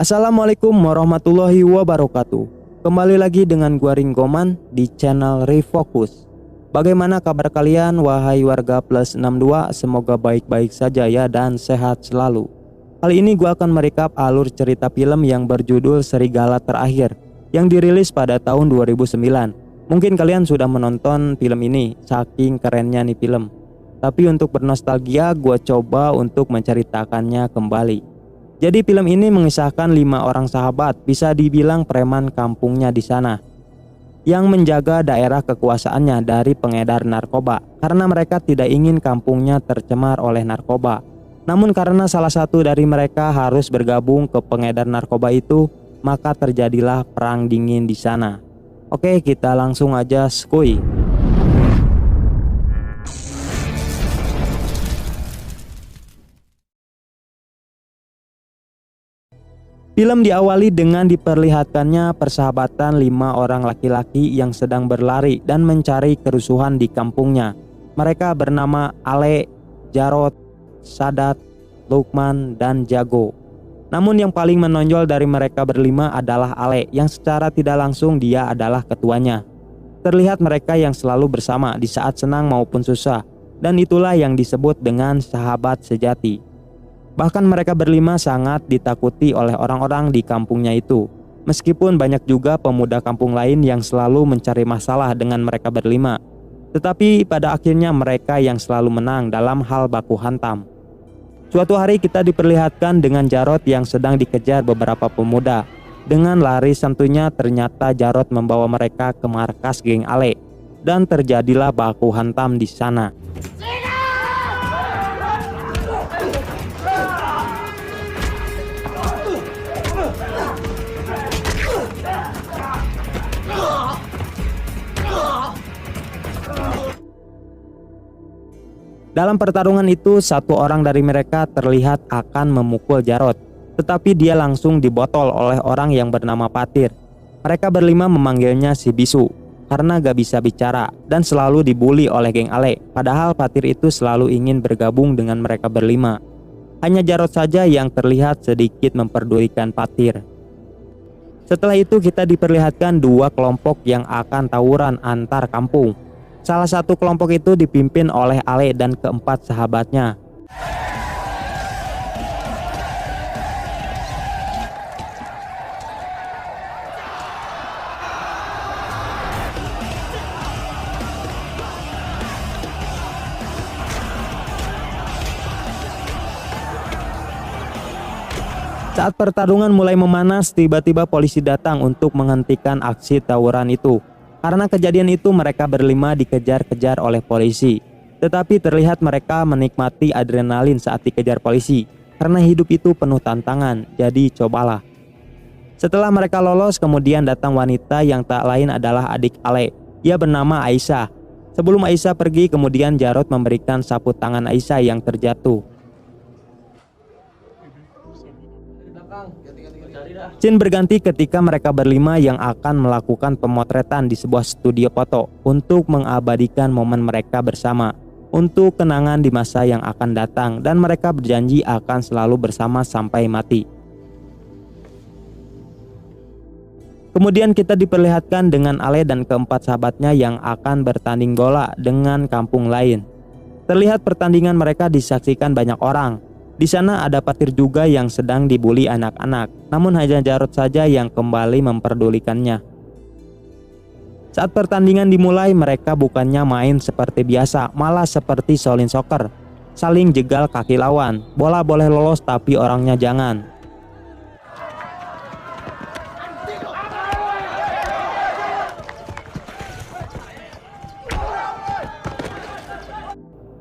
Assalamualaikum warahmatullahi wabarakatuh. Kembali lagi dengan gua Ringgoman di channel Refocus. Bagaimana kabar kalian wahai warga plus 62? Semoga baik-baik saja ya dan sehat selalu. Kali ini gua akan merekap alur cerita film yang berjudul Serigala Terakhir yang dirilis pada tahun 2009. Mungkin kalian sudah menonton film ini, saking kerennya nih film. Tapi untuk bernostalgia, gua coba untuk menceritakannya kembali. Jadi film ini mengisahkan 5 orang sahabat, bisa dibilang preman kampungnya di sana, yang menjaga daerah kekuasaannya dari pengedar narkoba karena mereka tidak ingin kampungnya tercemar oleh narkoba. Namun karena salah satu dari mereka harus bergabung ke pengedar narkoba itu, maka terjadilah perang dingin di sana. Oke, kita langsung aja skuy. Film diawali dengan diperlihatkannya persahabatan 5 orang laki-laki yang sedang berlari dan mencari kerusuhan di kampungnya. Mereka bernama Ale, Jarot, Sadat, Lukman, dan Jago. Namun yang paling menonjol dari mereka berlima adalah Ale, yang secara tidak langsung dia adalah ketuanya. Terlihat mereka yang selalu bersama di saat senang maupun susah, dan itulah yang disebut dengan sahabat sejati. Bahkan mereka berlima sangat ditakuti oleh orang-orang di kampungnya itu. Meskipun banyak juga pemuda kampung lain yang selalu mencari masalah dengan mereka berlima. Tetapi pada akhirnya mereka yang selalu menang dalam hal baku hantam. Suatu hari kita diperlihatkan dengan Jarot yang sedang dikejar beberapa pemuda. Dengan lari santunya ternyata Jarot membawa mereka ke markas geng Ale. Dan terjadilah baku hantam di sana. Dalam pertarungan itu, satu orang dari mereka terlihat akan memukul Jarot, tetapi dia langsung dibotol oleh orang yang bernama Patir. Mereka berlima memanggilnya si Bisu karena gak bisa bicara dan selalu dibully oleh geng Ale. Padahal Patir itu selalu ingin bergabung dengan mereka berlima. Hanya Jarot saja yang terlihat sedikit memperdulikan Patir. Setelah itu kita diperlihatkan 2 kelompok yang akan tawuran antar kampung. Salah satu kelompok itu dipimpin oleh Ale dan keempat sahabatnya. Saat pertarungan mulai memanas, tiba-tiba polisi datang untuk menghentikan aksi tawuran itu. Karena kejadian itu mereka berlima dikejar-kejar oleh polisi. Tetapi terlihat mereka menikmati adrenalin saat dikejar polisi. Karena hidup itu penuh tantangan, jadi cobalah. Setelah mereka lolos, kemudian datang wanita yang tak lain adalah adik Ale. Ia bernama Aisyah. Sebelum Aisyah pergi, kemudian Jarot memberikan sapu tangan Aisyah yang terjatuh. Scene berganti ketika mereka berlima yang akan melakukan pemotretan di sebuah studio foto untuk mengabadikan momen mereka bersama untuk kenangan di masa yang akan datang, dan mereka berjanji akan selalu bersama sampai mati. Kemudian kita diperlihatkan dengan Ale dan keempat sahabatnya yang akan bertanding bola dengan kampung lain. Terlihat pertandingan mereka disaksikan banyak orang. Di sana ada Patir juga yang sedang dibully anak-anak, namun hanya Jarot saja yang kembali memperdulikannya. Saat pertandingan dimulai, mereka bukannya main seperti biasa, malah seperti Shaolin Soccer, saling jegal kaki lawan. Bola boleh lolos tapi orangnya jangan.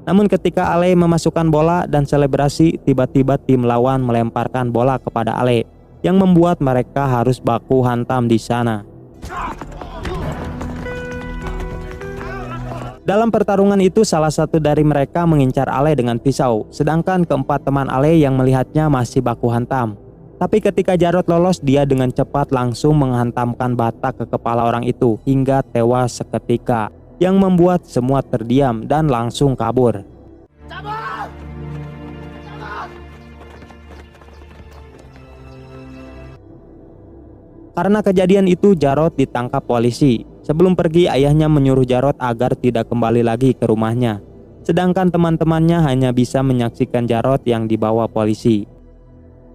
Namun ketika Ale memasukkan bola dan selebrasi, tiba-tiba tim lawan melemparkan bola kepada Ale, yang membuat mereka harus baku hantam di sana. Dalam pertarungan itu salah satu dari mereka mengincar Ale dengan pisau, sedangkan keempat teman Ale yang melihatnya masih baku hantam. Tapi ketika Jarod lolos, dia dengan cepat langsung menghantamkan bata ke kepala orang itu hingga tewas seketika, yang membuat semua terdiam dan langsung kabur. Karena kejadian itu Jarod ditangkap polisi. Sebelum pergi, ayahnya menyuruh Jarod agar tidak kembali lagi ke rumahnya. Sedangkan teman-temannya hanya bisa menyaksikan Jarod yang dibawa polisi.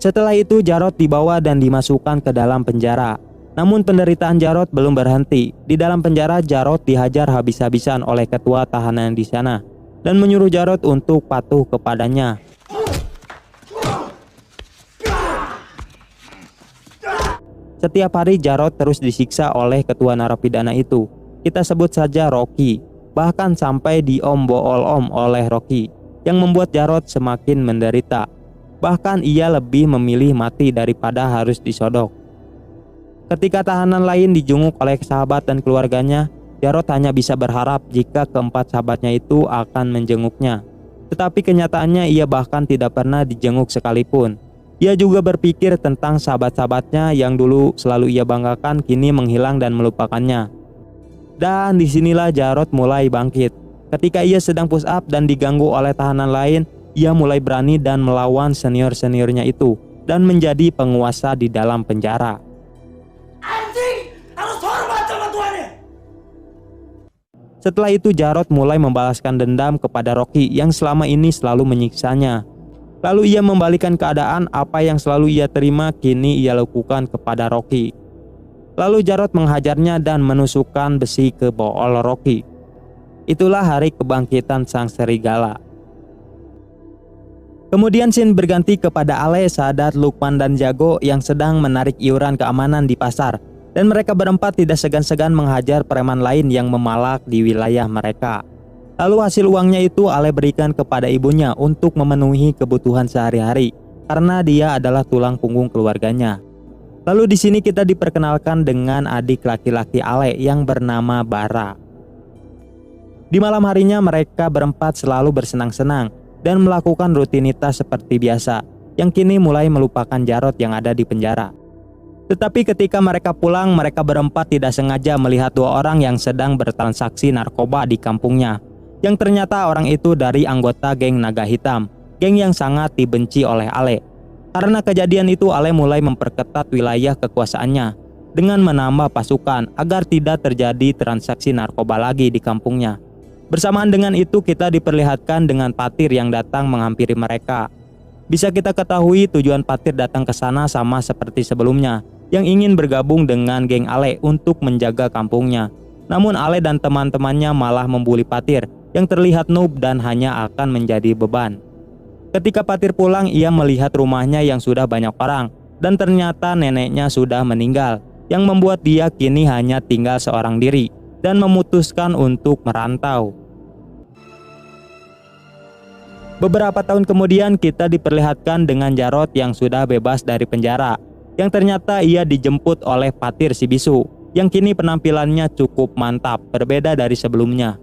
Setelah itu Jarod dibawa dan dimasukkan ke dalam penjara. Namun penderitaan Jarod belum berhenti. Di dalam penjara Jarod dihajar habis-habisan oleh ketua tahanan di sana dan menyuruh Jarod untuk patuh kepadanya. Setiap hari Jarod terus disiksa oleh ketua narapidana itu. Kita sebut saja Rocky. Bahkan sampai diom-bool-om oleh Rocky, yang membuat Jarod semakin menderita. Bahkan ia lebih memilih mati daripada harus disodok. Ketika tahanan lain dijunguk oleh sahabat dan keluarganya, Jarod hanya bisa berharap jika keempat sahabatnya itu akan menjenguknya. Tetapi kenyataannya ia bahkan tidak pernah dijenguk sekalipun. Ia juga berpikir tentang sahabat-sahabatnya yang dulu selalu ia banggakan kini menghilang dan melupakannya. Dan disinilah Jarod mulai bangkit. Ketika ia sedang push up dan diganggu oleh tahanan lain, ia mulai berani dan melawan senior-seniornya itu dan menjadi penguasa di dalam penjara. Anjing, harus hormat sama tuannya. Setelah itu Jarod mulai membalaskan dendam kepada Rocky yang selama ini selalu menyiksanya. Lalu ia membalikan keadaan, apa yang selalu ia terima kini ia lakukan kepada Rocky. Lalu Jarod menghajarnya dan menusukkan besi ke bool Rocky. Itulah hari kebangkitan sang serigala. Kemudian scene berganti kepada Ale, Sadat, Lukman, dan Jago yang sedang menarik iuran keamanan di pasar. Dan mereka berempat tidak segan-segan menghajar preman lain yang memalak di wilayah mereka. Lalu hasil uangnya itu Ale berikan kepada ibunya untuk memenuhi kebutuhan sehari-hari karena dia adalah tulang punggung keluarganya. Lalu di sini kita diperkenalkan dengan adik laki-laki Ale yang bernama Bara. Di malam harinya mereka berempat selalu bersenang-senang dan melakukan rutinitas seperti biasa yang kini mulai melupakan Jarod yang ada di penjara. Tetapi ketika mereka pulang, mereka berempat tidak sengaja melihat dua orang yang sedang bertransaksi narkoba di kampungnya. Yang ternyata orang itu dari anggota geng Naga Hitam, geng yang sangat dibenci oleh Ale. Karena kejadian itu Ale mulai memperketat wilayah kekuasaannya dengan menambah pasukan agar tidak terjadi transaksi narkoba lagi di kampungnya. Bersamaan dengan itu kita diperlihatkan dengan Patir yang datang menghampiri mereka. Bisa kita ketahui tujuan Patir datang ke sana sama seperti sebelumnya, yang ingin bergabung dengan geng Ale untuk menjaga kampungnya. Namun Ale dan teman-temannya malah membuli Patir yang terlihat noob dan hanya akan menjadi beban. Ketika Patir pulang, ia melihat rumahnya yang sudah banyak orang dan ternyata neneknya sudah meninggal, yang membuat dia kini hanya tinggal seorang diri dan memutuskan untuk merantau. Beberapa tahun kemudian kita diperlihatkan dengan Jarod yang sudah bebas dari penjara, yang ternyata ia dijemput oleh Patir si bisu, yang kini penampilannya cukup mantap berbeda dari sebelumnya.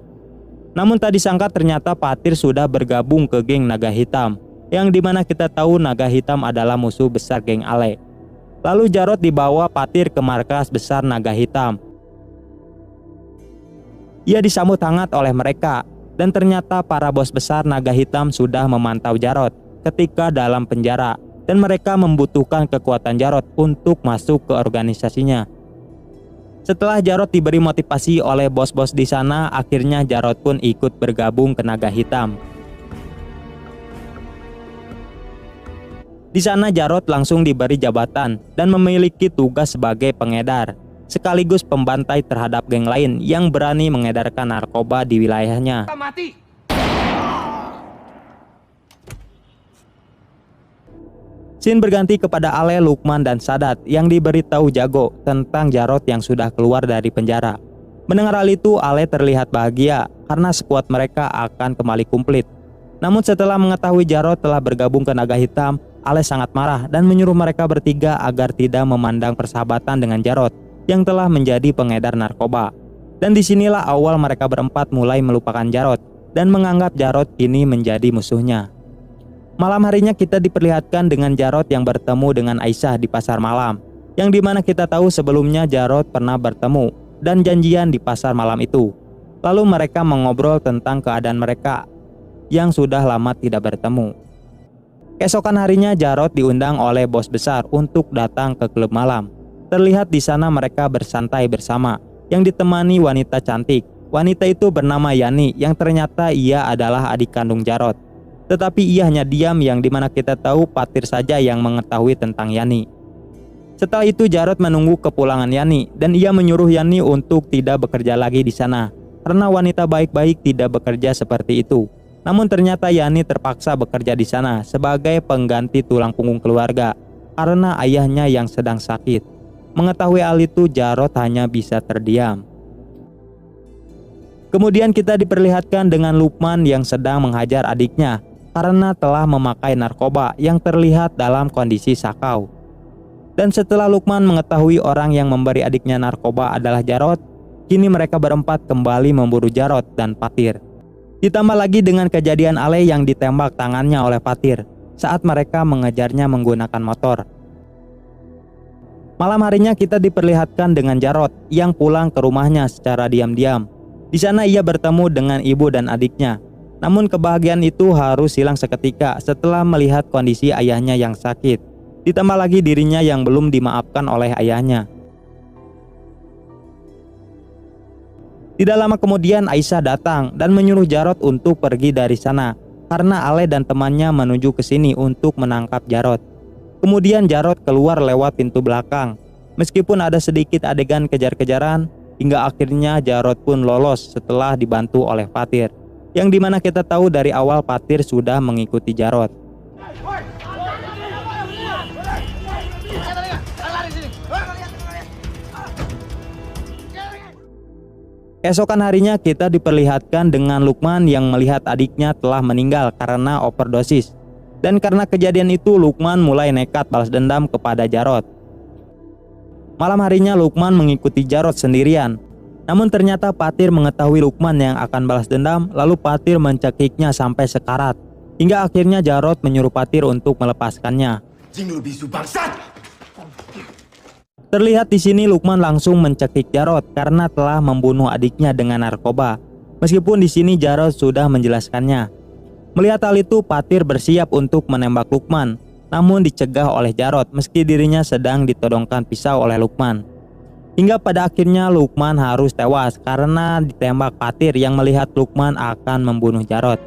Namun tak disangka ternyata Patir sudah bergabung ke geng Naga Hitam, yang dimana kita tahu Naga Hitam adalah musuh besar geng Ale. Lalu Jarod dibawa Patir ke markas besar Naga Hitam. Ia disambut hangat oleh mereka, dan ternyata para bos besar Naga Hitam sudah memantau Jarod ketika dalam penjara, dan mereka membutuhkan kekuatan Jarod untuk masuk ke organisasinya. Setelah Jarod diberi motivasi oleh bos-bos di sana, akhirnya Jarod pun ikut bergabung ke Naga Hitam. Di sana Jarod langsung diberi jabatan dan memiliki tugas sebagai pengedar, sekaligus pembantai terhadap geng lain yang berani mengedarkan narkoba di wilayahnya. Mati. Scene berganti kepada Ale, Lukman, dan Sadat yang diberitahu Jago tentang Jarod yang sudah keluar dari penjara. Mendengar hal itu, Ale terlihat bahagia karena skuad mereka akan kembali komplit. Namun setelah mengetahui Jarod telah bergabung ke Naga Hitam, Ale sangat marah dan menyuruh mereka bertiga agar tidak memandang persahabatan dengan Jarod yang telah menjadi pengedar narkoba. Dan disinilah awal mereka berempat mulai melupakan Jarod dan menganggap Jarod kini menjadi musuhnya. Malam harinya kita diperlihatkan dengan Jarod yang bertemu dengan Aisyah di pasar malam, yang dimana kita tahu sebelumnya Jarod pernah bertemu dan janjian di pasar malam itu. Lalu mereka mengobrol tentang keadaan mereka yang sudah lama tidak bertemu. Keesokan harinya Jarod diundang oleh bos besar untuk datang ke klub malam. Terlihat di sana mereka bersantai bersama, yang ditemani wanita cantik. Wanita itu bernama Yani, yang ternyata ia adalah adik kandung Jarod. Tetapi ia hanya diam, yang dimana kita tahu Patir saja yang mengetahui tentang Yani. Setelah itu Jarod menunggu kepulangan Yani, dan ia menyuruh Yani untuk tidak bekerja lagi di sana, karena wanita baik-baik tidak bekerja seperti itu. Namun ternyata Yani terpaksa bekerja di sana sebagai pengganti tulang punggung keluarga, karena ayahnya yang sedang sakit. Mengetahui hal itu Jarod hanya bisa terdiam. Kemudian kita diperlihatkan dengan Lukman yang sedang menghajar adiknya karena telah memakai narkoba yang terlihat dalam kondisi sakau. Dan setelah Lukman mengetahui orang yang memberi adiknya narkoba adalah Jarod, kini mereka berempat kembali memburu Jarod dan Patir. Ditambah lagi dengan kejadian Ale yang ditembak tangannya oleh Patir saat mereka mengejarnya menggunakan motor. Malam harinya kita diperlihatkan dengan Jarod yang pulang ke rumahnya secara diam-diam. Di sana ia bertemu dengan ibu dan adiknya. Namun kebahagiaan itu harus hilang seketika setelah melihat kondisi ayahnya yang sakit. Ditambah lagi dirinya yang belum dimaafkan oleh ayahnya. Tidak lama kemudian Aisyah datang dan menyuruh Jarod untuk pergi dari sana karena Ale dan temannya menuju ke sini untuk menangkap Jarod. Kemudian Jarod keluar lewat pintu belakang. Meskipun ada sedikit adegan kejar-kejaran, hingga akhirnya Jarod pun lolos setelah dibantu oleh Patir, yang dimana kita tahu dari awal Patir sudah mengikuti Jarod. Keesokan harinya kita diperlihatkan dengan Lukman yang melihat adiknya telah meninggal karena overdosis. Dan karena kejadian itu Lukman mulai nekat balas dendam kepada Jarod. Malam harinya Lukman mengikuti Jarod sendirian. Namun ternyata Patir mengetahui Lukman yang akan balas dendam, lalu Patir mencekiknya sampai sekarat. Hingga akhirnya Jarod menyuruh Patir untuk melepaskannya. Terlihat di sini Lukman langsung mencekik Jarod karena telah membunuh adiknya dengan narkoba. Meskipun di sini Jarod sudah menjelaskannya. Melihat hal itu Patir bersiap untuk menembak Lukman, namun dicegah oleh Jarod meski dirinya sedang ditodongkan pisau oleh Lukman. Hingga pada akhirnya Lukman harus tewas karena ditembak Patir yang melihat Lukman akan membunuh Jarod.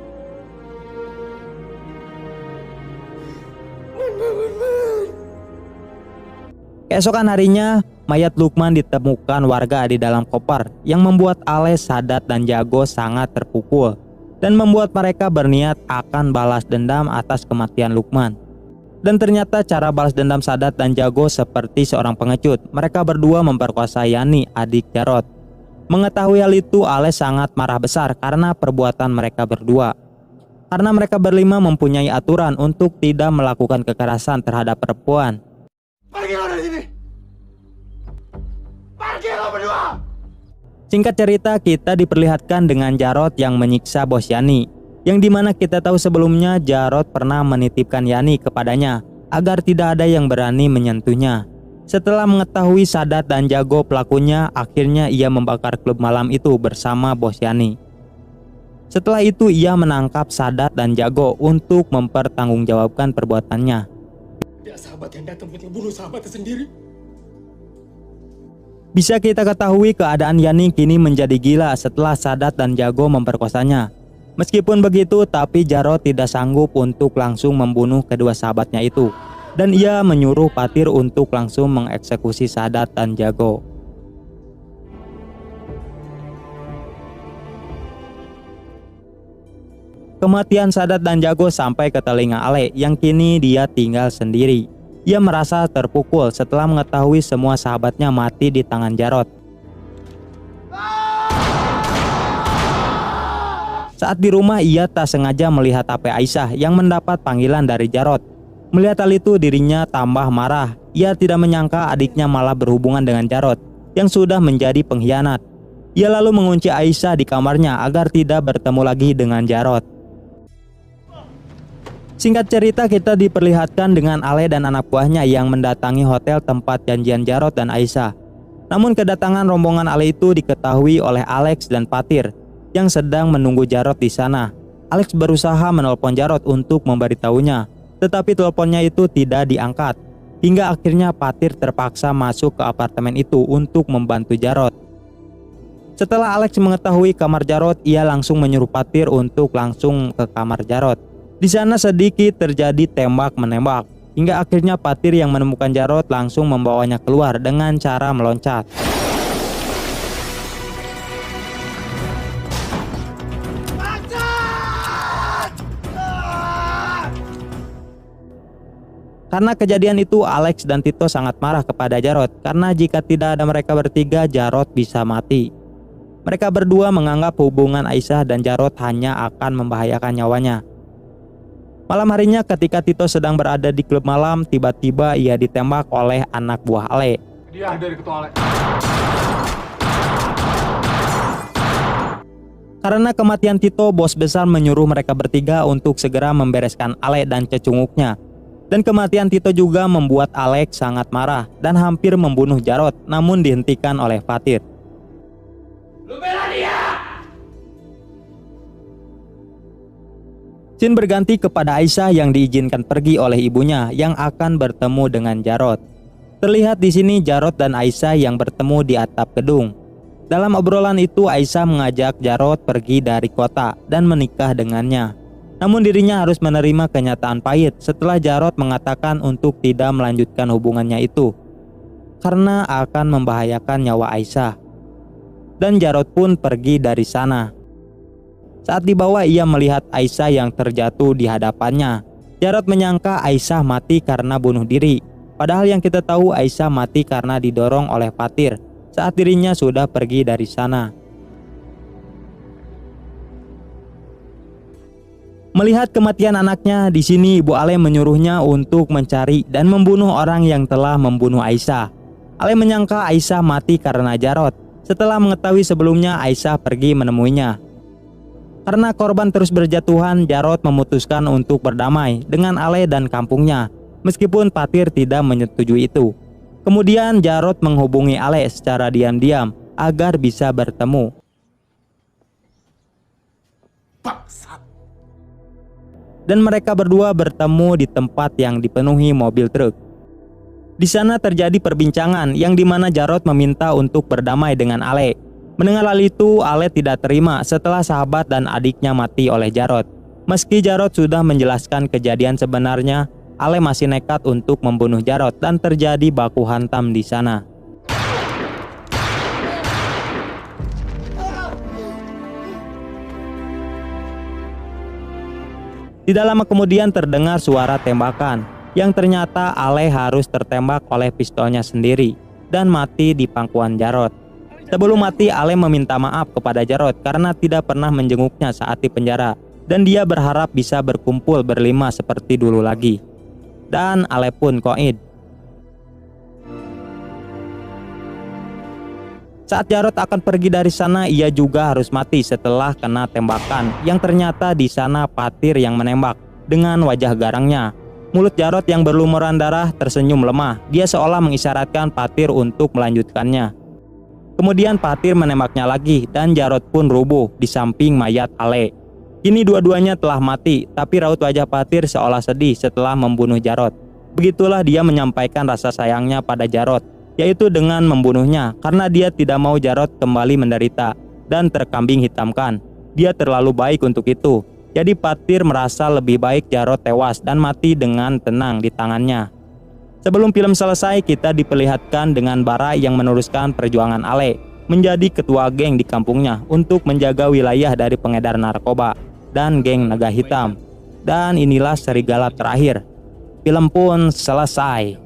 Keesokan harinya, mayat Lukman ditemukan warga di dalam koper yang membuat Ale, Sadat, dan Jago sangat terpukul dan membuat mereka berniat akan balas dendam atas kematian Lukman. Dan ternyata cara balas dendam Sadat dan Jago seperti seorang pengecut. Mereka berdua memperkosa Yani, adik Jarod. Mengetahui hal itu Ale sangat marah besar karena perbuatan mereka berdua. Karena mereka berlima mempunyai aturan untuk tidak melakukan kekerasan terhadap perempuan. Pergi lo dari sini. Pergi lo berdua. Singkat cerita, kita diperlihatkan dengan Jarod yang menyiksa bos Yani, yang dimana kita tahu sebelumnya Jarod pernah menitipkan Yani kepadanya agar tidak ada yang berani menyentuhnya. Setelah mengetahui Sadat dan Jago pelakunya, akhirnya ia membakar klub malam itu bersama bos Yani. Setelah itu ia menangkap Sadat dan Jago untuk mempertanggungjawabkan perbuatannya. Dia sahabat yang datang untuk membunuh sahabatnya sendiri. Bisa kita ketahui keadaan Yani kini menjadi gila setelah Sadat dan Jago memperkosanya. Meskipun begitu, tapi Jarod tidak sanggup untuk langsung membunuh kedua sahabatnya itu. Dan ia menyuruh Patir untuk langsung mengeksekusi Sadat dan Jago. Kematian Sadat dan Jago sampai ke telinga Ale yang kini dia tinggal sendiri. Ia merasa terpukul setelah mengetahui semua sahabatnya mati di tangan Jarod. Saat di rumah ia tak sengaja melihat HP Aisyah yang mendapat panggilan dari Jarod. Melihat hal itu dirinya tambah marah. Ia tidak menyangka adiknya malah berhubungan dengan Jarod yang sudah menjadi pengkhianat. Ia lalu mengunci Aisyah di kamarnya agar tidak bertemu lagi dengan Jarod. Singkat cerita, kita diperlihatkan dengan Ale dan anak buahnya yang mendatangi hotel tempat janjian Jarod dan Aisyah. Namun kedatangan rombongan Ale itu diketahui oleh Alex dan Fatir yang sedang menunggu Jarod di sana. Alex berusaha menelpon Jarod untuk memberitahunya, tetapi teleponnya itu tidak diangkat. Hingga akhirnya Fatir terpaksa masuk ke apartemen itu untuk membantu Jarod. Setelah Alex mengetahui kamar Jarod, ia langsung menyuruh Fatir untuk langsung ke kamar Jarod. Di sana sedikit terjadi tembak-menembak, hingga akhirnya Fatir yang menemukan Jarod langsung membawanya keluar dengan cara meloncat. Karena kejadian itu, Alex dan Tito sangat marah kepada Jarod karena jika tidak ada mereka bertiga, Jarod bisa mati. Mereka berdua menganggap hubungan Aisyah dan Jarod hanya akan membahayakan nyawanya. Malam harinya ketika Tito sedang berada di klub malam, tiba-tiba ia ditembak oleh anak buah Ale. Dia dari ketua Ale. Karena kematian Tito, bos besar menyuruh mereka bertiga untuk segera membereskan Ale dan cecunguknya. Dan kematian Tito juga membuat Alex sangat marah dan hampir membunuh Jarod, namun dihentikan oleh Fatir. Lu bela dia! Scene berganti kepada Aisyah yang diizinkan pergi oleh ibunya yang akan bertemu dengan Jarod. Terlihat di sini Jarod dan Aisyah yang bertemu di atap gedung. Dalam obrolan itu, Aisyah mengajak Jarod pergi dari kota dan menikah dengannya. Namun dirinya harus menerima kenyataan pahit setelah Jarod mengatakan untuk tidak melanjutkan hubungannya itu karena akan membahayakan nyawa Aisyah. Dan Jarod pun pergi dari sana. Saat dibawa, ia melihat Aisyah yang terjatuh di hadapannya. Jarod menyangka Aisyah mati karena bunuh diri. Padahal yang kita tahu Aisyah mati karena didorong oleh Fatir saat dirinya sudah pergi dari sana. Melihat kematian anaknya, di sini Ibu Ale menyuruhnya untuk mencari dan membunuh orang yang telah membunuh Aisyah. Ale menyangka Aisyah mati karena Jarod. Setelah mengetahui sebelumnya Aisyah pergi menemuinya. Karena korban terus berjatuhan, Jarod memutuskan untuk berdamai dengan Ale dan kampungnya, meskipun Fatir tidak menyetujui itu. Kemudian Jarod menghubungi Ale secara diam-diam agar bisa bertemu. Dan mereka berdua bertemu di tempat yang dipenuhi mobil truk. Di sana terjadi perbincangan yang dimana Jarod meminta untuk berdamai dengan Ale. Mendengar hal itu, Ale tidak terima setelah sahabat dan adiknya mati oleh Jarod. Meski Jarod sudah menjelaskan kejadian sebenarnya, Ale masih nekat untuk membunuh Jarod dan terjadi baku hantam di sana. Tidak lama kemudian terdengar suara tembakan, yang ternyata Ale harus tertembak oleh pistolnya sendiri dan mati di pangkuan Jarod. Sebelum mati, Ale meminta maaf kepada Jarod karena tidak pernah menjenguknya saat di penjara, dan dia berharap bisa berkumpul berlima seperti dulu lagi. Dan Ale pun qaid. Saat Jarod akan pergi dari sana, ia juga harus mati setelah kena tembakan, yang ternyata di sana Fatir yang menembak dengan wajah garangnya. Mulut Jarod yang berlumuran darah tersenyum lemah. Dia seolah mengisyaratkan Fatir untuk melanjutkannya. Kemudian Fatir menembaknya lagi dan Jarod pun rubuh di samping mayat Ale. Kini dua-duanya telah mati, tapi raut wajah Fatir seolah sedih setelah membunuh Jarod. Begitulah dia menyampaikan rasa sayangnya pada Jarod, yaitu dengan membunuhnya karena dia tidak mau Jarod kembali menderita dan terkambing hitamkan. Dia terlalu baik untuk itu. Jadi Fatir merasa lebih baik Jarod tewas dan mati dengan tenang di tangannya. Sebelum film selesai, kita diperlihatkan dengan Bara yang meneruskan perjuangan Ale menjadi ketua geng di kampungnya untuk menjaga wilayah dari pengedar narkoba dan geng naga hitam. Dan inilah serigala terakhir. Film pun selesai.